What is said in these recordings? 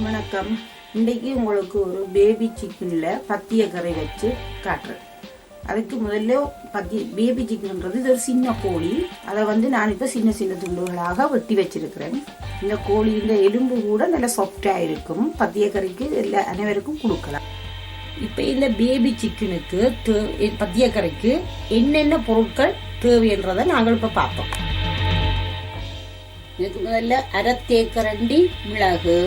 வணக்கம். இன்றைக்கி உங்களுக்கு ஒரு பேபி சிக்கனில் பத்திய கறி வச்சு காட்டுறேன். அதுக்கு முதல்ல பேபி சிக்கன்ன்றது இது ஒரு சின்ன கோழி. அதை நான் இப்போ சின்ன சின்ன துண்டுகளாக வெட்டி வச்சிருக்கிறேன். இந்த கோழி இந்த எலும்பு கூட நல்லா சாஃப்டாக இருக்கும். பத்திய கறிக்கு எல்லா அனைவருக்கும் கொடுக்கலாம். இப்போ இந்த பேபி சிக்கனுக்கு பத்திய கறிக்கு என்னென்ன பொருட்கள் தேவைன்றதை நாங்கள் இப்போ பார்ப்போம். இதுக்கு முதல்ல அரை தேக்கரண்டி மிளகு,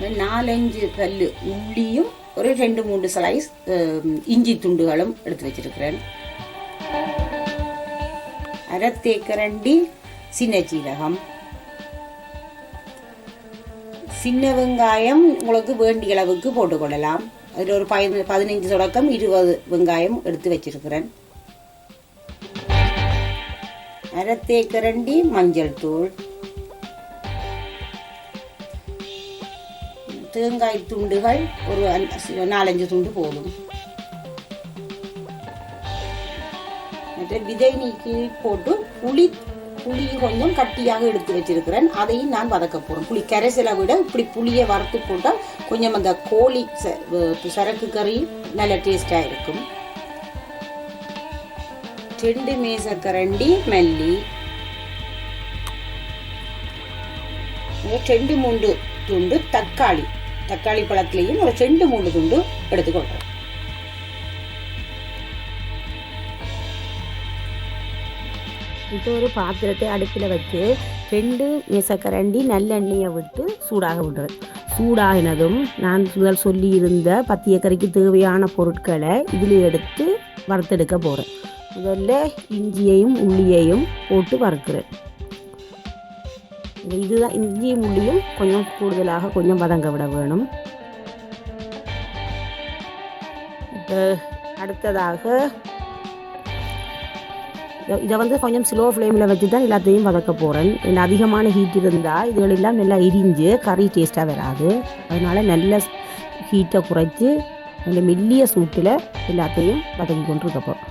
4-5 கல் உள்ளியும் ஒரு 2-3 ஸ்லைஸ் இஞ்சி துண்டுகளும் எடுத்து வச்சிருக்கிறேன். அரை தேக்கரண்டி சின்ன சீரகம், சின்ன வெங்காயம் உங்களுக்கு வேண்டிய அளவுக்கு போட்டுக்கொள்ளலாம். அதில் ஒரு 15 தொடக்கம் 20 வெங்காயம் எடுத்து வச்சிருக்கிறேன். அரை தேக்கரண்டி மஞ்சள் தூள், தேங்காய் துண்டுகள் ஒரு 4-5 துண்டு போதும். விதை நீக்கி போட்டு புளி கொஞ்சம் கட்டியாக எடுத்து வச்சிருக்கிறேன். அதையும் நான் வதக்க போறேன். புளி கரைசலை விட இப்படி புளியை வறுத்து போட்டால் கொஞ்சம் அந்த கோழி சரக்கு கறி நல்ல டேஸ்டா இருக்கும். 2 மேசக்கரண்டி மல்லி, 2-3 துண்டு தக்காளி பழத்திலையும் ஒரு 2-3 துண்டு எடுத்துக்கொள்றேன். இப்போ ஒரு பாத்திரத்தை அடுப்பில் வச்சு 2 மேசக்கரண்டி நல்லெண்ணெயை விட்டு சூடாக விடுறேன். சூடாகினதும் நான் முதல் சொல்லியிருந்த பத்திய கறிக்கு தேவையான பொருட்களை இதில் எடுத்து வறுத்தெடுக்க போகிறேன். முதல்ல இஞ்சியையும் உள்ளியையும் போட்டு வறுக்கிறேன். இதுதான் இஞ்சியும் உள்ளியும் கொஞ்சம் கூடுதலாக கொஞ்சம் வதங்க விட வேணும். அடுத்ததாக இதை கொஞ்சம் ஸ்லோ ஃப்ளேமில் வச்சு தான் எல்லாத்தையும் வதக்க போகிறேன். ஏன்னா அதிகமான ஹீட் இருந்தால் இதுகளெல்லாம் நல்லா எரிஞ்சு கறி டேஸ்ட்டாக வராது. அதனால் நல்ல ஹீட்டை குறைச்சி நல்ல மெல்லிய சூட்டில் எல்லாத்தையும் வதக்கி கொண்டு இருக்க போகிறோம்.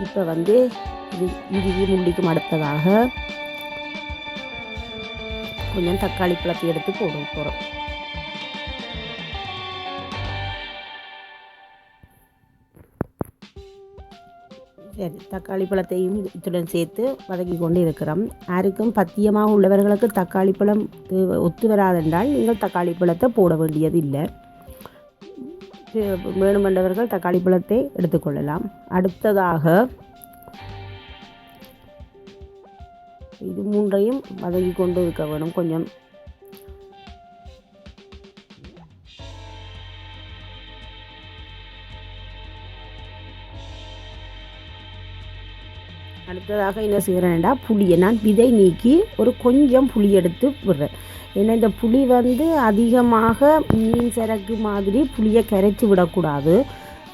இப்போ இது இஞ்சி முள்ளிக்கும் அடுத்ததாக கொஞ்சம் தக்காளி பழத்தை எடுத்து போட போகிறோம். சரி, தக்காளி பழத்தையும் இத்துடன் சேர்த்து வதக்கி கொண்டு இருக்கிறோம். யாருக்கும் பத்தியமாக உள்ளவர்களுக்கு தக்காளி பழம் ஒத்து வராதென்றால் நீங்கள் தக்காளி பழத்தை போட வேண்டியது இல்லை. வேணுமென்றவர்கள் தக்காளி பழத்தை எடுத்துக்கொள்ளலாம். அடுத்ததாக இது 3ஐயும் வதக்கி கொண்டு இருக்க வேணும். கொஞ்சம் அடுத்ததாக என்ன செய்கிறேன்டா, புளியை நான் விதை நீக்கி ஒரு கொஞ்சம் புளி எடுத்து விடுறேன். ஏன்னா இந்த புளி அதிகமாக மீன் சரக்கு மாதிரி புளியை கரைச்சி விடக்கூடாது.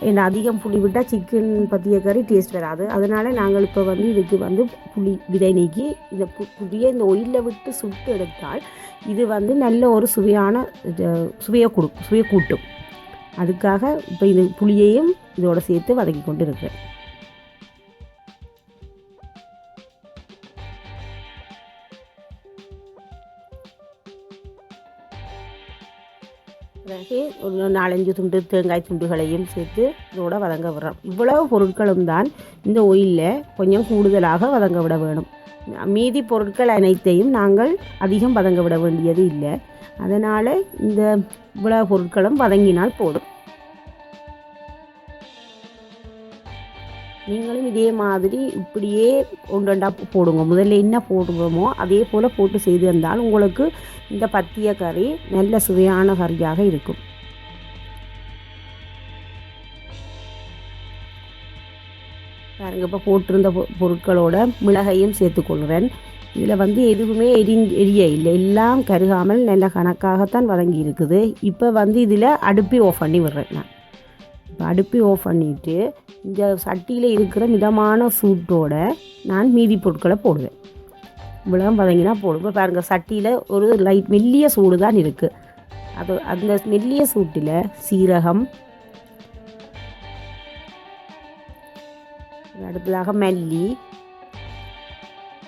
ஏன்னா அதிகம் புளி விட்டால் சிக்கன் பத்திய கறி டேஸ்ட் வராது. அதனால் நாங்கள் இப்போ இதுக்கு புளி விதை நீக்கி இந்த புளியை இந்த ஒயிலில் விட்டு சுட்டு எடுத்தால் இது நல்ல ஒரு சுவையை கூட்டும். அதுக்காக இப்போ இது புளியையும் இதோடு சேர்த்து வதக்கி கொண்டு இருக்கிறேன். பிறகு ஒரு 4-5 துண்டு தேங்காய் துண்டுகளையும் சேர்த்து இதோட வதங்க விடுறோம். இவ்வளவு பொருட்களும் தான் இந்த ஒயிலில் கொஞ்சம் கூடுதலாக வதங்க விட வேணும். மீதி பொருட்கள் அனைத்தையும் நாங்கள் அதிகம் வதங்க விட வேண்டியது இல்லை. அதனால் இந்த இவ்வளவு பொருட்களும் வதங்கினால் போதும். நீங்களும் இதே மாதிரி இப்படியே ஒன்றா போடுங்க. முதல்ல என்ன போடுவோமோ அதே போல் போட்டு செய்து வந்தால் உங்களுக்கு இந்த பத்திய கறி நல்ல சுவையான கறியாக இருக்கும். பாருங்க, இப்போ போட்டிருந்த பொருட்களோட மிளகையும் சேர்த்துக்கொள்கிறேன். இதில் எதுவுமே எரிய இல்லை, எல்லாம் கருகாமல் நல்ல கணக்காகத்தான் வதங்கி இருக்குது. இப்போ இதில் அடுப்பி ஆஃப் பண்ணி விடுறேன். நான் இப்போ அடுப்பி ஆஃப் பண்ணிவிட்டு இந்த சட்டியில் இருக்கிற மிதமான சூட்டோட நான் மீதி பொருட்களை போடுவேன். இவ்வளோ வதங்கினா போடும். இப்போ பாருங்கள், சட்டியில் ஒரு லைட் மெல்லிய சூடு தான் இருக்குது. அந்த மெல்லிய சூட்டில் சீரகம், அடுத்ததாக மல்லி,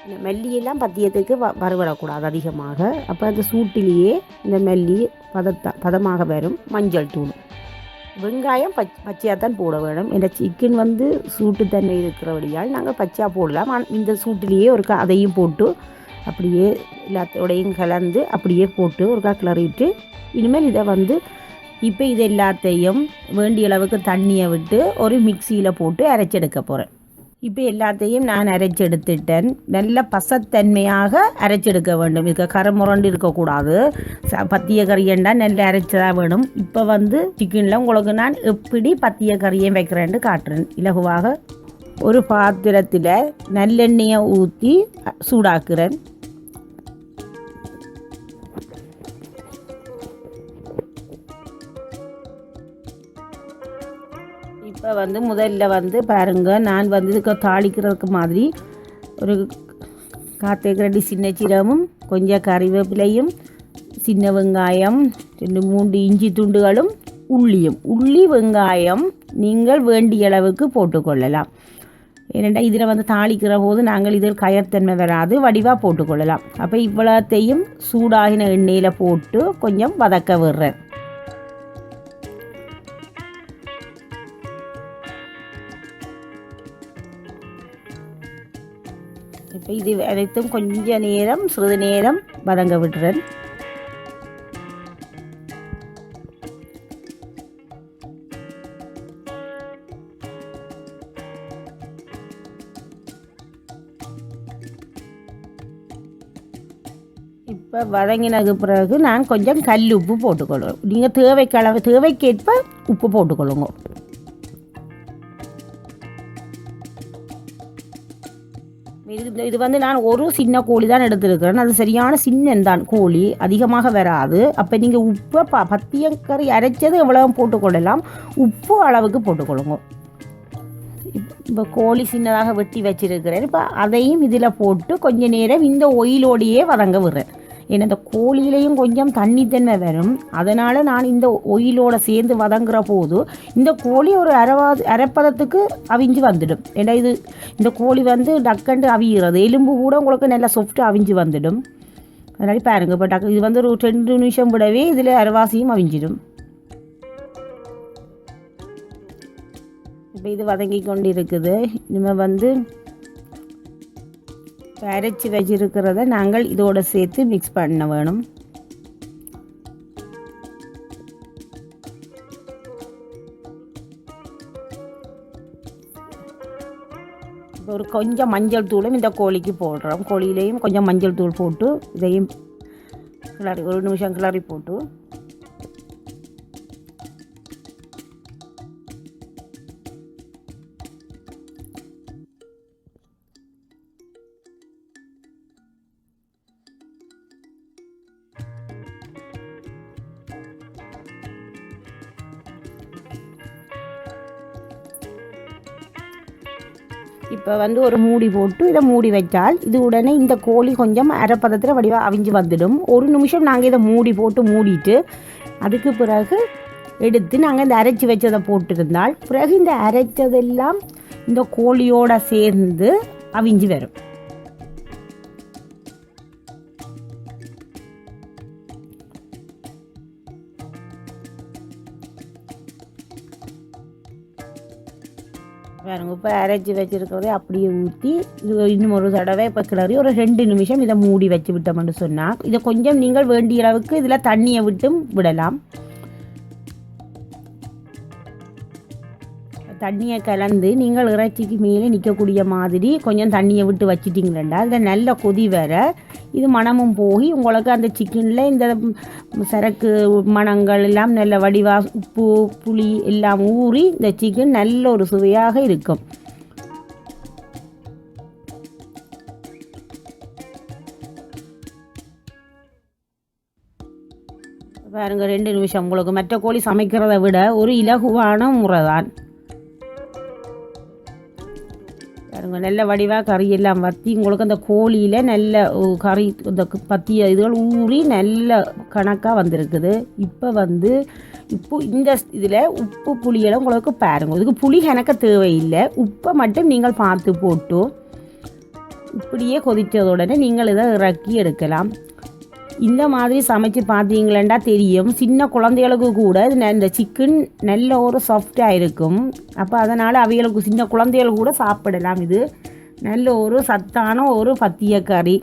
இந்த மல்லியெல்லாம் பத்தியத்துக்கு வறுபடக்கூடாது அதிகமாக. அப்போ அந்த சூட்டிலேயே இந்த மல்லி பதமாக வரும். மஞ்சள் தூள், வெங்காயம் பச்சையாக தான் போட வேணும். இந்த சிக்கன் வந்து சூட்டு தன்மை இருக்கிறபடியால் நாங்கள் பச்சையாக போடலாம். இந்த சூட்டிலேயே அதையும் போட்டு அப்படியே எல்லாத்தோடையும் கலந்து அப்படியே போட்டு கிளறிட்டு இனிமேல் இதை வந்து இப்போ இது எல்லாத்தையும் வேண்டிய அளவுக்கு தண்ணியை விட்டு ஒரு மிக்சியில் போட்டு அரைச்செடுக்க போகிறேன். இப்போ எல்லாத்தையும் நான் அரைச்செடுத்துட்டேன். நல்ல பசத்தன்மையாக அரைச்செடுக்க வேண்டும். இதுக்கு கரமுரண்டு இருக்கக்கூடாது. பத்திய கறியண்டா நல்ல அரைச்சதாக வேணும். இப்போ வந்து சிக்கனில் உங்களுக்கு நான் எப்படி பத்திய கறியை வைக்கிறேன்னு காட்டுறேன். இலகுவாக ஒரு பாத்திரத்தில் நல்லெண்ணெயை ஊற்றி சூடாக்குறேன். இப்போ வந்து முதல்ல வந்து பாருங்கள், நான் வந்து இதுக்கு தாளிக்கிறதுக்கு மாதிரி ஒரு காத்தேக்கரடி சின்ன சீரகமும் கொஞ்சம் கறிவேப்பிலையும் சின்ன வெங்காயம் 2-3 இஞ்சி துண்டுகளும் உள்ளி வெங்காயம் நீங்கள் வேண்டிய அளவுக்கு போட்டுக்கொள்ளலாம். ஏனென்றால் இதில் வந்து தாளிக்கிற போது நாங்கள் இதில் கயத்தன்மை வராது, வடிவாக போட்டுக்கொள்ளலாம். அப்போ இவ்வளோத்தையும் சூடாகின எண்ணெயில் போட்டு கொஞ்சம் வதக்க விடுறேன். இப்போ இது அனைத்தும் சிறிது நேரம் வதங்க விடுறேன். இப்போ வதங்கினது பிறகு நான் கொஞ்சம் கல் உப்பு போட்டுக்கொள்ளுவேன். நீங்கள் தேவைக்கேற்ப உப்பு போட்டுக்கொள்ளுங்க. இது வந்து நான் ஒரு சின்ன கோழி தான் எடுத்துருக்கிறேன். அது சரியான சின்னந்தான் கோழி, அதிகமாக வராது. அப்போ நீங்கள் உப்பை பத்தியக்கறி அரைச்சது எவ்வளோ போட்டுக்கொள்ளலாம், உப்பு அளவுக்கு போட்டுக்கொள்ளுங்க. இப்போ கோழி சின்னதாக வெட்டி வச்சிருக்கிறேன். இப்போ அதையும் இதில் போட்டு கொஞ்சம் நேரம் இந்த ஒயிலோடையே வதங்க விடுறேன். ஏன்னா இந்த கோழியிலையும் கொஞ்சம் தண்ணித்தன்மை வரும். அதனால் நான் இந்த ஒயிலோடு சேர்ந்து வதங்குற போது இந்த கோழி ஒரு அரைப்பதத்துக்கு அவிஞ்சு வந்துடும். ஏன்னா இந்த கோழி வந்து டக்கண்டு அவிகிறது, எலும்பு கூட உங்களுக்கு நல்லா சாஃப்டாக அவிஞ்சு வந்துடும். அதனால பாருங்கள், இப்போ இது வந்து ஒரு 2 நிமிஷம் விடவே இதில் அரைவாசியும் அவிஞ்சிடும். இப்போ இது வதங்கி கொண்டு இருக்குது. இனிமேல் வந்து அரைச்சி வச்சிருக்கிறத நாங்கள் இதோடு சேர்த்து மிக்ஸ் பண்ண வேணும். இப்போ ஒரு கொஞ்சம் மஞ்சள் தூளும் இந்த கோழிக்கு போடுறோம். கோழியிலையும் கொஞ்சம் மஞ்சள் தூள் போட்டு இதையும் கிளறி 1 நிமிஷம் கிளறி போட்டு இப்போ வந்து ஒரு மூடி போட்டு இதை மூடி வைத்தால் இது உடனே இந்த கோழி கொஞ்சம் அரைப்பதத்தில் வடிவாக அவிஞ்சு வந்துடும். 1 நிமிஷம் நாங்கள் இதை மூடி போட்டு மூடிட்டு அதுக்கு பிறகு எடுத்து நாங்கள் இந்த அரைச்சி வச்சதை போட்டிருந்தால் பிறகு இந்த அரைச்சதெல்லாம் இந்த கோழியோடு சேர்ந்து அவிஞ்சு வரும். பாருங்க, இப்போ அரைச்சி வச்சுருக்கிறதே அப்படியே ஊற்றி இது இன்னும் ஒரு தடவை இப்போ கிளறி ஒரு 2 நிமிஷம் இதை மூடி வச்சு விட்டோம்னு சொன்னால் இதை கொஞ்சம் நீங்கள் வேண்டிய அளவுக்கு இதில் தண்ணியை விட்டும் விடலாம். தண்ணியை கலந்து நீங்கள் இறைச்சிக்கு மேலே நிற்கக்கூடிய மாதிரி கொஞ்சம் தண்ணியை விட்டு வச்சிட்டிங்களா அதில் நல்ல கொதி வர இது மணமும் போய் உங்களுக்கு அந்த சிக்கனில் இந்த சரக்கு மணங்கள் எல்லாம் நல்ல வடிவாக உப்பு புளி எல்லாம் ஊறி இந்த சிக்கன் நல்ல ஒரு சுவையாக இருக்கும். பாருங்க, 2 நிமிஷம் உங்களுக்கு மற்ற கோழி சமைக்கிறத விட ஒரு இலகுவான முறை தான். பாருங்க, நல்ல வடிவாக கறியெல்லாம் வற்றி உங்களுக்கு அந்த கோழியில் நல்ல கறி இந்த பத்திய இதுகள் ஊறி நல்ல கணக்காக வந்திருக்குது. இப்போ வந்து இந்த இதில் உப்பு புளியெல்லாம் உங்களுக்கு பாருங்கள், இதுக்கு புளி கணக்க தேவையில்லை. உப்பை மட்டும் நீங்கள் பார்த்து போட்டு இப்படியே கொதித்ததுடனே நீங்கள் இதை இறக்கி எடுக்கலாம். இந்த மாதிரி சமைச்சு பார்த்தீங்களா தெரியும், சின்ன குழந்தைகளுக்கு கூட இந்த சிக்கன் நல்ல ஒரு சாஃப்டாக இருக்கும். அப்போ அதனால் அவைகளுக்கு சின்ன குழந்தைகள் கூட சாப்பிடலாம். இது நல்ல ஒரு சத்தான ஒரு பத்திய கறி.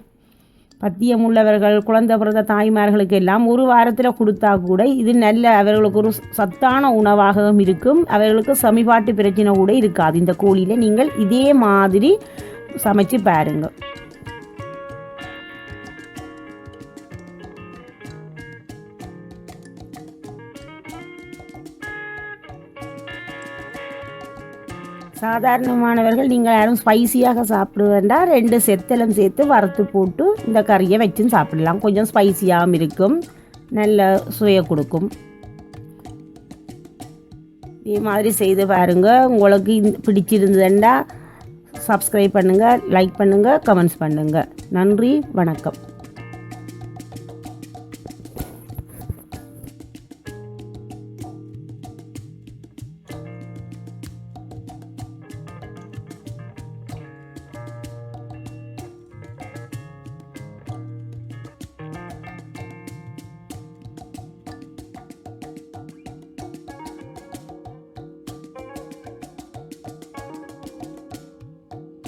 பத்தியம் உள்ளவர்கள், குழந்தை பிறந்த தாய்மார்களுக்கு எல்லாம் ஒரு வாரத்தில் கொடுத்தா கூட இது நல்ல அவர்களுக்கு ஒரு சத்தான உணவாகவும் இருக்கும். அவர்களுக்கு சமிபாட்டு பிரச்சனை கூட இருக்காது. இந்த கோழியில் நீங்கள் இதே மாதிரி சமைச்சு பாருங்கள். சாதாரணமானவர்கள் நீங்கள் யாரும் ஸ்பைசியாக சாப்பிடுவேண்டா 2 செத்தலம் சேர்த்து வறுத்து போட்டு இந்த கறியை வச்சும் சாப்பிடலாம். கொஞ்சம் ஸ்பைசியாகவும் இருக்கும், நல்ல சுவையை கொடுக்கும். இதே மாதிரி செய்து பாருங்கள். உங்களுக்கு பிடிச்சிருந்ததுண்டா சப்ஸ்கிரைப் பண்ணுங்கள், லைக் பண்ணுங்கள், கமெண்ட்ஸ் பண்ணுங்கள். நன்றி, வணக்கம்.